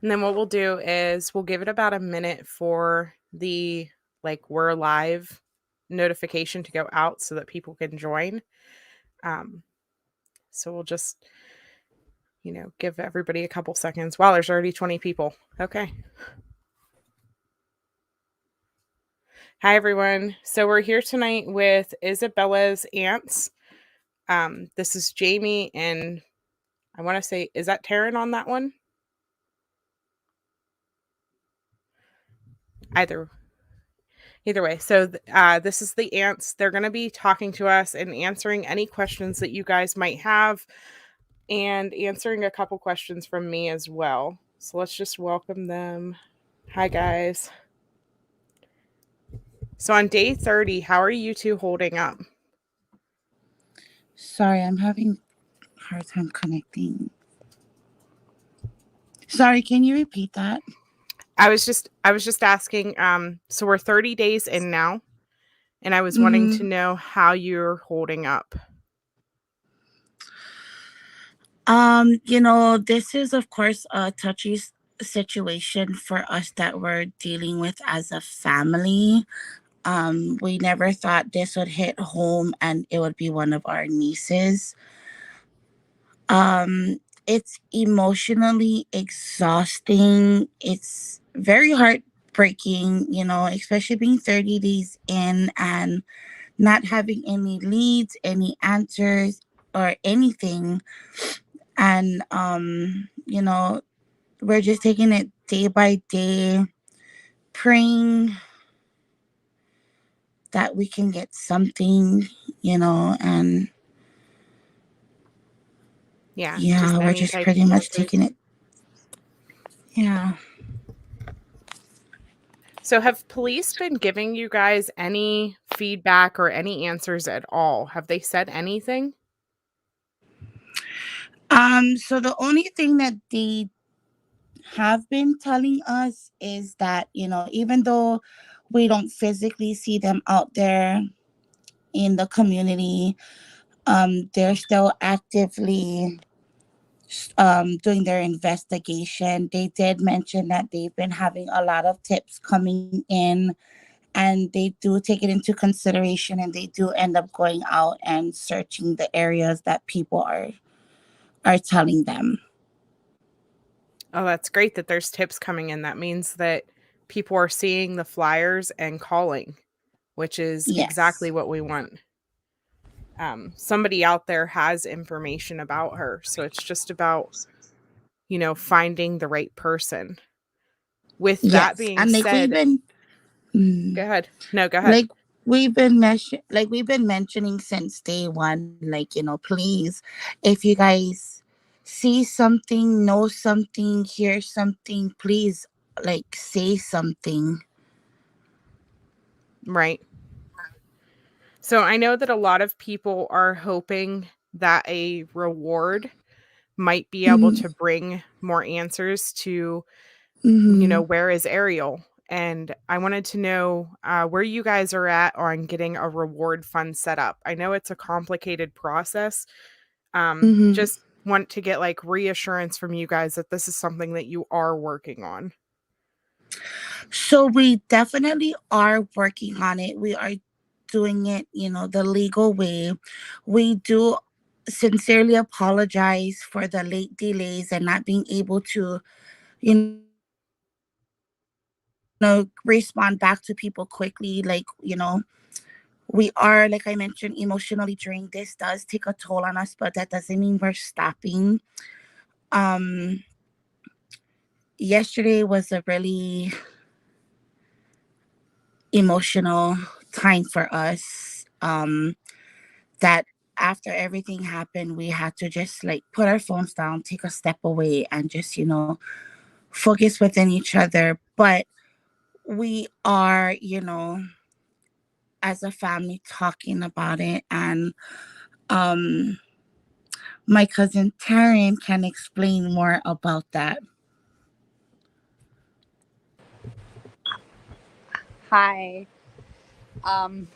And then what we'll do is we'll give it about a minute for the we're live notification to go out so that people can join. So we'll just, give everybody a couple seconds. Wow, there's already 20 people. Okay. Hi, everyone. So we're here tonight with Isabella's aunts. This is Jamie, and I want to say, is that Taryn on that one? Either way. So this is the aunts. They're going to be talking to us and answering any questions that you guys might have, and answering a couple questions from me as well. So let's just welcome them. Hi, guys. So on day 30, how are you two holding up? Sorry, I'm having a hard time connecting. Sorry, can you repeat that? I was just asking, so we're 30 days in now, and I was wanting to know how you're holding up. This is of course a touchy situation for us that we're dealing with as a family. We never thought this would hit home and it would be one of our nieces. It's emotionally exhausting. It's very heartbreaking, especially being 30 days in and not having any leads, any answers, or anything. And, we're just taking it day by day, praying that we can get something, and we're just pretty much taking it. Yeah. So have police been giving you guys any feedback or any answers at all? Have they said anything? So the only thing that they have been telling us is that, even though we don't physically see them out there in the community, they're still actively doing their investigation. They did mention that they've been having a lot of tips coming in, and they do take it into consideration, and they do end up going out and searching the areas that people are telling them. Oh, that's great that there's tips coming in. That means that people are seeing the flyers and calling, which is exactly what we want. Somebody out there has information about her, so it's just about, finding the right person. With that being said, go ahead. No, go ahead. We've been mentioning since day one, please, if you guys see something, know something, hear something, please, say something. Right. So I know that a lot of people are hoping that a reward might be able to bring more answers to, where is Ariel? And I wanted to know where you guys are at on getting a reward fund set up. I know it's a complicated process. Just want to get reassurance from you guys that this is something that you are working on. So we definitely are working on it. We are doing it, the legal way. We do sincerely apologize for the late delays and not being able to, respond back to people quickly. We are, like I mentioned, emotionally drained. This does take a toll on us, but that doesn't mean we're stopping. Yesterday was a really emotional time for us. That after everything happened, we had to just put our phones down, take a step away, and just, focus within each other. But we are, as a family talking about it, and my cousin Taryn can explain more about that. Hi. Um,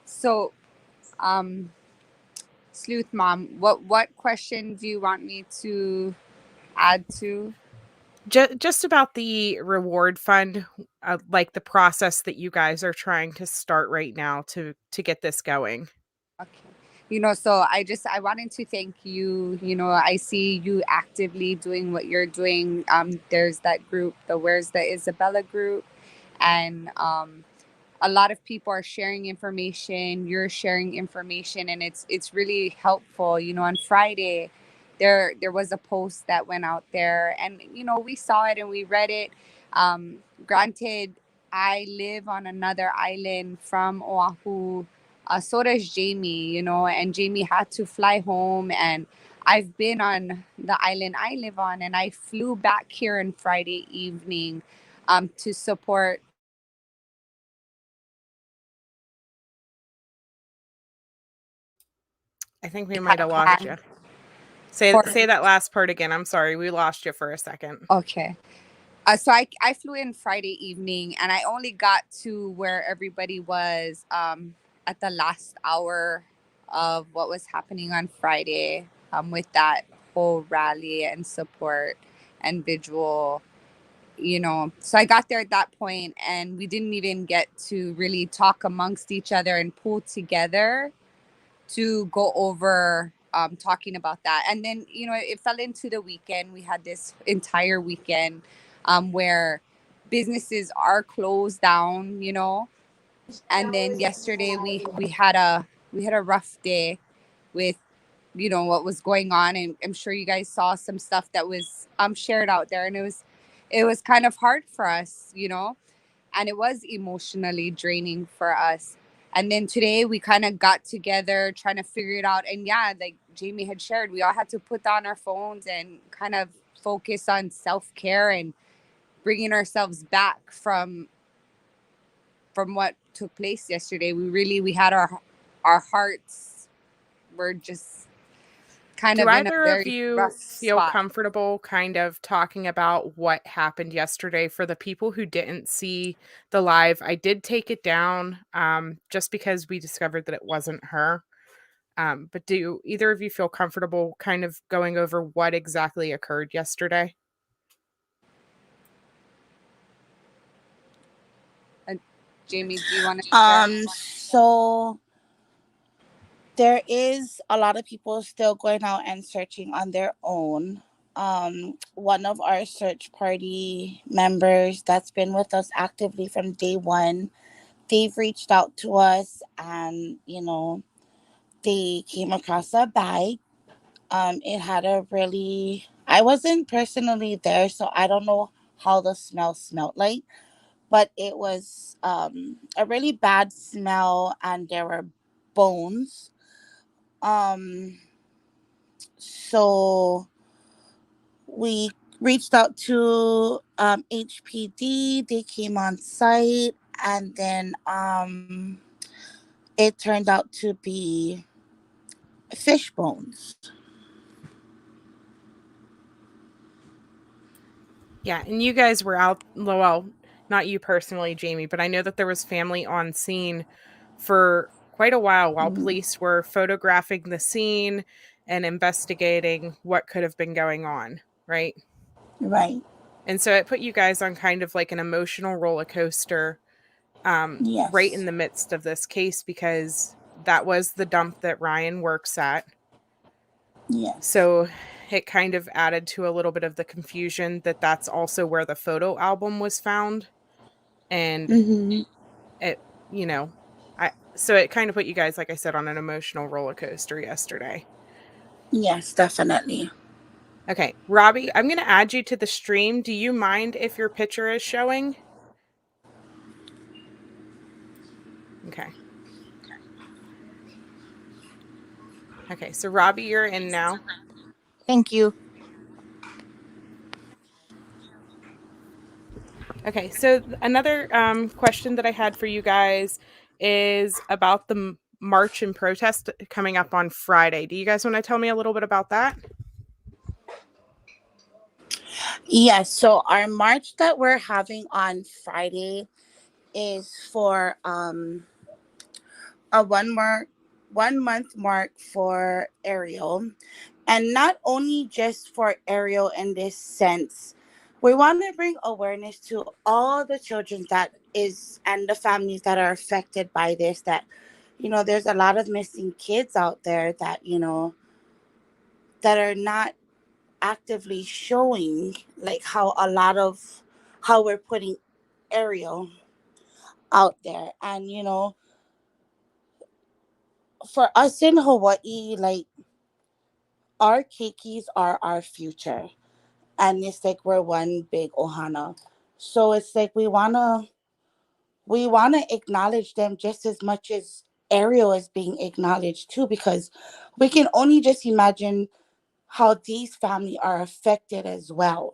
so, um, Sleuth Mom, what question do you want me to add to? Just about the reward fund, like the process that you guys are trying to start right now to get this going. Okay. So I wanted to thank you. I see you actively doing what you're doing. There's that group, the Where's the Isabella group, and a lot of people are sharing information. You're sharing information, and it's really helpful. On Friday, there was a post that went out there, and we saw it and we read it. Granted, I live on another island from Oahu. So does Jamie, and Jamie had to fly home, and I've been on the island I live on, and I flew back here on Friday evening to support. I think we We had might a have lost you. plan Say for. say that last part again. I'm sorry, we lost you for a second. Okay. So I flew in Friday evening, and I only got to where everybody was at the last hour of what was happening on Friday, with that whole rally and support and visual. So I got there at that point, and we didn't even get to really talk amongst each other and pull together to go over talking about that. And then, it fell into the weekend. We had this entire weekend where businesses are closed down, and then yesterday we had a rough day with what was going on, and I'm sure you guys saw some stuff that was shared out there, and it was kind of hard for us, and it was emotionally draining for us. And then today we kind of got together trying to figure it out. And yeah, like Jamie had shared, we all had to put down our phones and kind of focus on self-care and bringing ourselves back from what took place yesterday. We had our hearts were just kind Do of in a either of very you rough feel spot. comfortable kind of talking about what happened yesterday for the people who didn't see the live? I did take it down just because we discovered that it wasn't her. But do either of you feel comfortable kind of going over what exactly occurred yesterday? uh, Jamie, do you want to share? So there is a lot of people still going out and searching on their own. One of our search party members that's been with us actively from day one, they've reached out to us, and they came across a bag. It had a really, I wasn't personally there, so I don't know how the smell smelled like, but it was a really bad smell, and there were bones. Um, so we reached out to HPD. They came on site, and then it turned out to be fish bones. Yeah, and you guys were out, well, not you personally, Jamie, but I know that there was family on scene for quite a while Mhm. police were photographing the scene and investigating what could have been going on, right? Right. And so it put you guys on kind of like an emotional roller coaster right in Yes. the midst of this case because that was the dump that Ryan works at. Yes. So it kind of added to a little bit of the confusion that that's also where the photo album was found. And Mm-hmm. it, you know, so it kind of put you guys, like I said, on an emotional roller coaster yesterday. Yes, definitely. Okay, Robbie, I'm going to add you to the stream. Do you mind if your picture is showing? Okay. Okay, so Robbie, you're in now. Thank you. Okay, so another question that I had for you guys is about the march and protest coming up on Friday. Do you guys want to tell me a little bit about that? Yes. So our march that we're having on Friday is for a 1 month mark for Ariel. And not only just for Ariel in this sense, we want to bring awareness to all the children that is and the families that are affected by this, that there's a lot of missing kids out there that that are not actively showing, like how we're putting Ariel out there. And for us in Hawaii, like, our keikis are our future, and it's like we're one big ohana. So it's like we wanna acknowledge them just as much as Ariel is being acknowledged too, because we can only just imagine how these families are affected as well.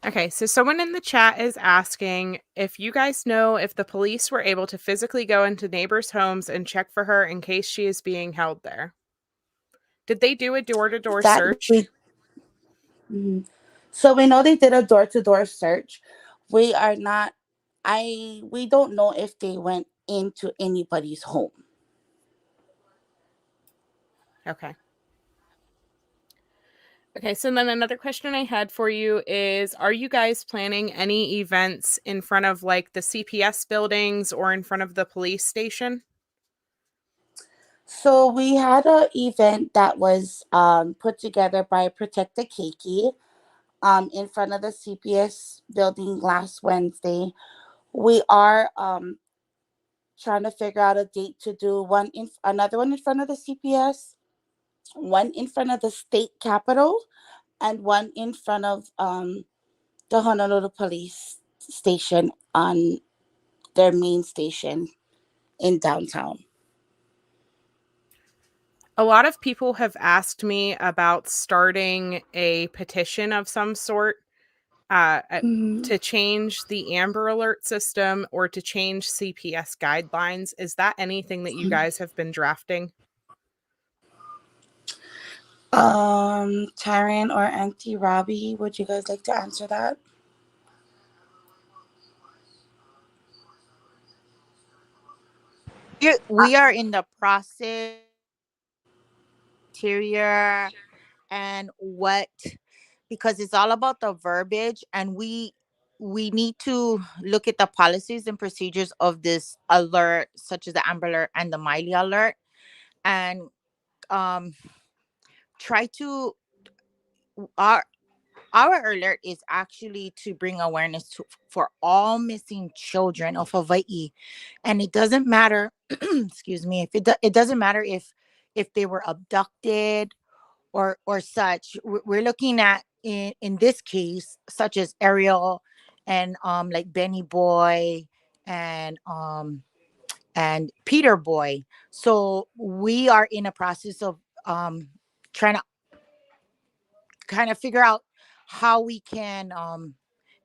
Okay, so someone in the chat is asking if you guys know if the police were able to physically go into neighbors' homes and check for her in case she is being held there. Did they do a door-to-door That search? we Mhm. So we know they did a door to door search. We are not I we don't know if they went into anybody's home. Okay. Okay, so then another question I had for you is, are you guys planning any events in front of like the CPS buildings or in front of the police station? So we had a event that was put together by Protect the Keiki in front of the CPS building last Wednesday. We are trying to figure out a date to do another one in front of the CPS, one in front of the state capitol, and one in front of the Honolulu police station on their main station in downtown. A lot of people have asked me about starting a petition of some sort uh, uh, Mhm. to change the Amber Alert system or to change CPS guidelines. Is that anything that you guys have been drafting? Taryn or Auntie Robbie, would you guys like to answer that? We are in the process criteria and what, because it's all about the verbiage, and we need to look at the policies and procedures of this alert, such as the Amber Alert and the Miley Alert, and um try to our our alert is actually to bring awareness for all missing children of Hawaii, and it doesn't matter excuse me, if it doesn't matter if they were abducted or such. We're looking at, in this case, such as Ariel and like Benny Boy and Peter Boy. So we are in a process of trying to kind of figure out how we can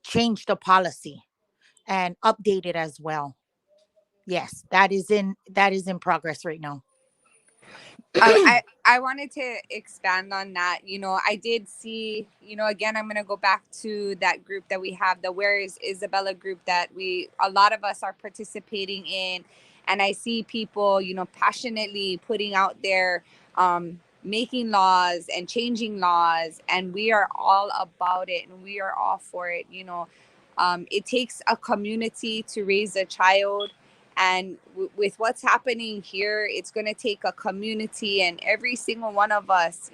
change the policy and update it as well. Yes, that is in progress right now. I wanted to expand on that. I did see, again, I'm going to go back to that group that we have, the Where is Isabella group, that a lot of us are participating in. And I see people, passionately putting out there, making laws and changing laws. And we are all about it and we are all for it. It takes a community to raise a child, and with what's happening here, it's going to take a community and every single one of us,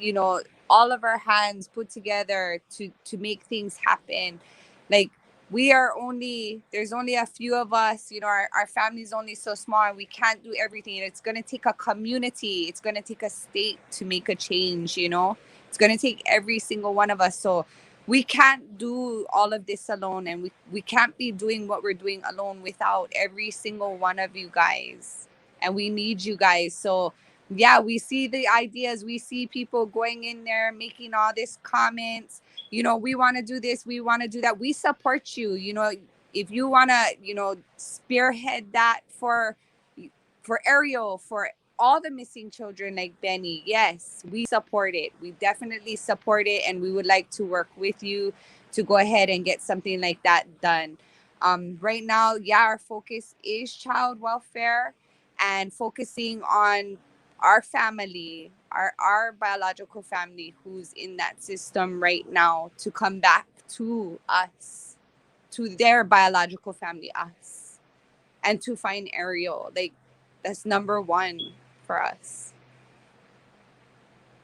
all of our hands put together to make things happen. Like, there's only a few of us, our family's only so small, and we can't do everything. It's going to take a community, it's going to take a state to make a change. It's going to take every single one of us. So we can't do all of this alone, and we can't be doing what we're doing alone without every single one of you guys, and we need you guys. So yeah, we see the ideas, we see people going in there making all this comments, we want to do this, we want to do that, we support you. If you want to spearhead that for Ariel, for all the missing children like Benny, yes, we support it. We definitely support it, and we would like to work with you to go ahead and get something like that done. Right now, yeah, our focus is child welfare and focusing on our family, our biological family who's in that system right now, to come back to us, to their biological family, us, and to find Ariel. Like, that's number one for us.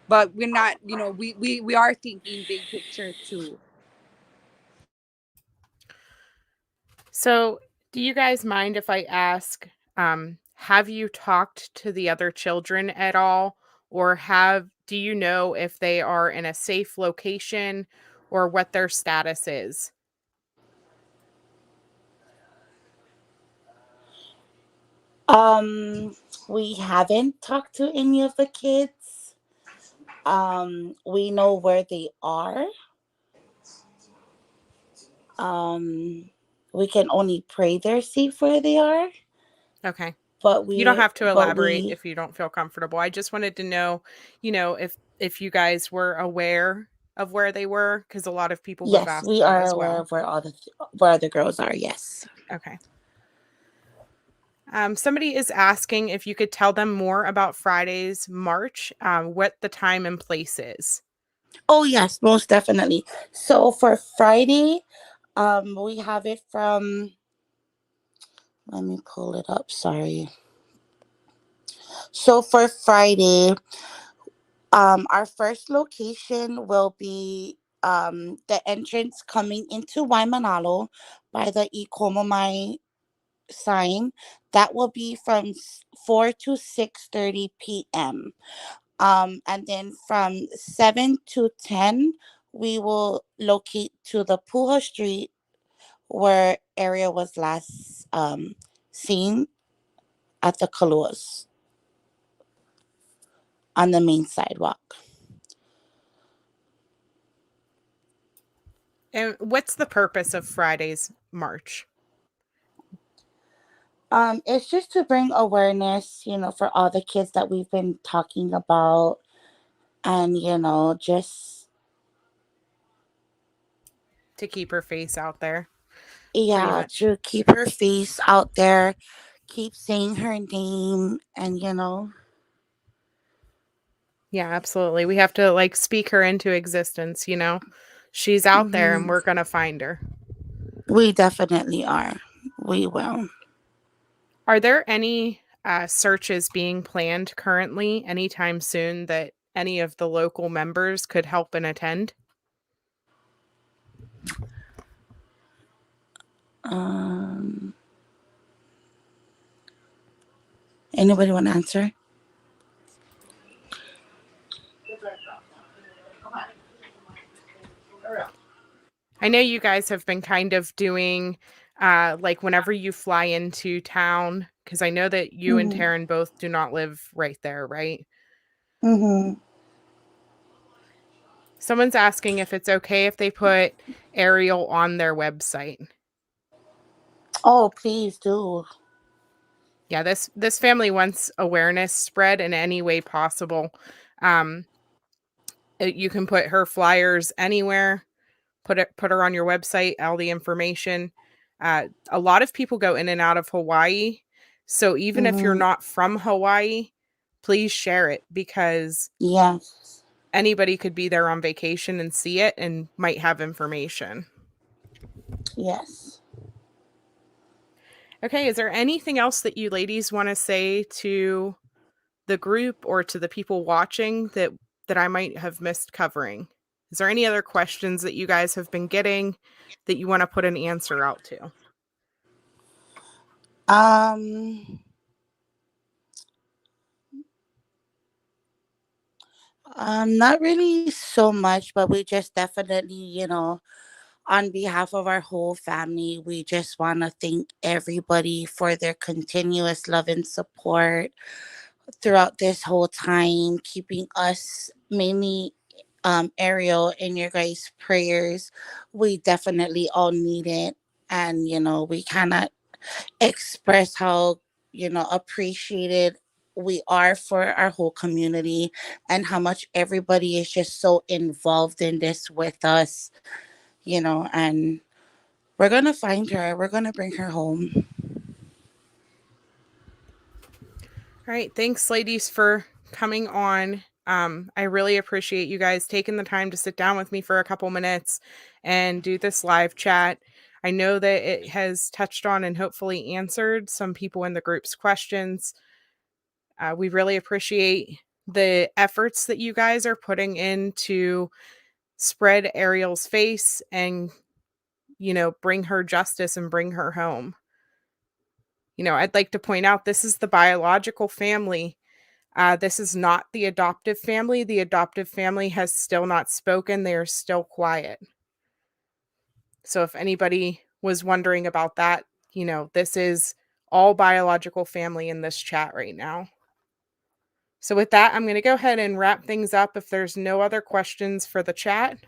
But we're not, we are thinking big picture too. So, do you guys mind if I ask, have you talked to the other children at all? Or do you know if they are in a safe location or what their status is? Um, we haven't talked to any of the kids. We know where they are. Um, we can only pray they're safe where they are. Okay. But You don't we, have to but elaborate we, if you don't feel comfortable. I just wanted to know, if you guys were aware of where they were, because a lot of people have yes, asked we that are as aware well. of where the girls are. Yes. Okay. Somebody is asking if you could tell them more about Friday's march, what the time and place is. Oh yes, most definitely. So for Friday, we have it from. Let me pull it up. Sorry. So for Friday, our first location will be the entrance coming into Waimanalo by the Ikomomai sign. That will be from 4 to 6:30 p.m. And then from 7 to 10, we will locate to the Puja Street where area was last seen at the Kaluas on the main sidewalk. And what's the purpose of Friday's march? It's just to bring awareness, for all the kids that we've been talking about, and just To keep her face out there, pretty yeah, much. to keep her face out there, keep saying her name, and Yeah, absolutely. We have to speak her into existence. She's out there and mhm, we're going to find her. we definitely are. We will. Are there any searches being planned currently anytime soon that any of the local members could help and attend? Um, Anybody want to answer? I know you guys have been kind of doing, whenever you fly into town, because I know that you and Mhm. Taryn both do not live right there, right? Mhm. Someone's asking if it's okay if they put Ariel on their website. Oh, please do. Yeah, this family wants awareness spread in any way possible. Um, you can put her flyers anywhere. Put her on your website. All the information. A lot of people go in and out of Hawaii, so even if you're Mhm. not from Hawaii, please share it because Yes. anybody could be there on vacation and see it and might have information. Yes. Okay, is there anything else that you ladies want to say to the group or to the people watching that I might have missed covering? Is there any other questions that you guys have been getting that you want to put an answer out to? Um. Not really so much, but we just definitely, on behalf of our whole family, we just want to thank everybody for their continuous love and support throughout this whole time, keeping us mainly Ariel in your guys' prayers. We definitely all need it. And, we cannot express how, appreciated we are for our whole community and how much everybody is just so involved in this with us, and we're going to find her. We're going to bring her home. All right, thanks ladies for coming on. I really appreciate you guys taking the time to sit down with me for a couple minutes and do this live chat. I know that it has touched on and hopefully answered some people in the group's questions. We really appreciate the efforts that you guys are putting in to spread Ariel's face and, bring her justice and bring her home. I'd like to point out this is the biological family. This is not the adoptive family. The adoptive family has still not spoken. They are still quiet. So if anybody was wondering about that, this is all biological family in this chat right now. So with that, I'm going to go ahead and wrap things up if there's no other questions for the chat.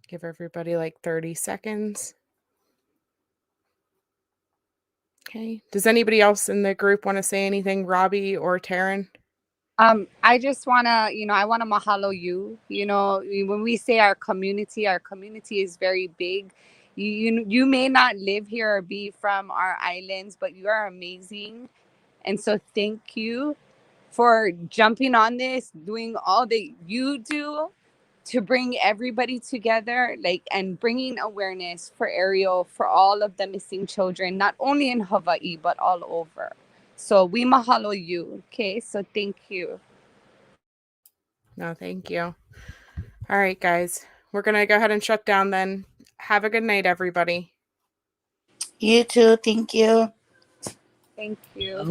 Give everybody like 30 seconds. Okay. Does anybody else in the group want to say anything, Robbie or Taryn? I just want to, I want to mahalo you. When we say our community is very big. You may not live here or be from our islands, but you are amazing. And so thank you for jumping on this, doing all that you do to bring everybody together, and bringing awareness for Ariel, for all of the missing children, not only in Hawaii, but all over. So we mahalo you. Okay. So thank you. No, thank you. All right, guys. We're going to go ahead and shut down then. Have a good night, everybody. You too. Thank you. Thank you.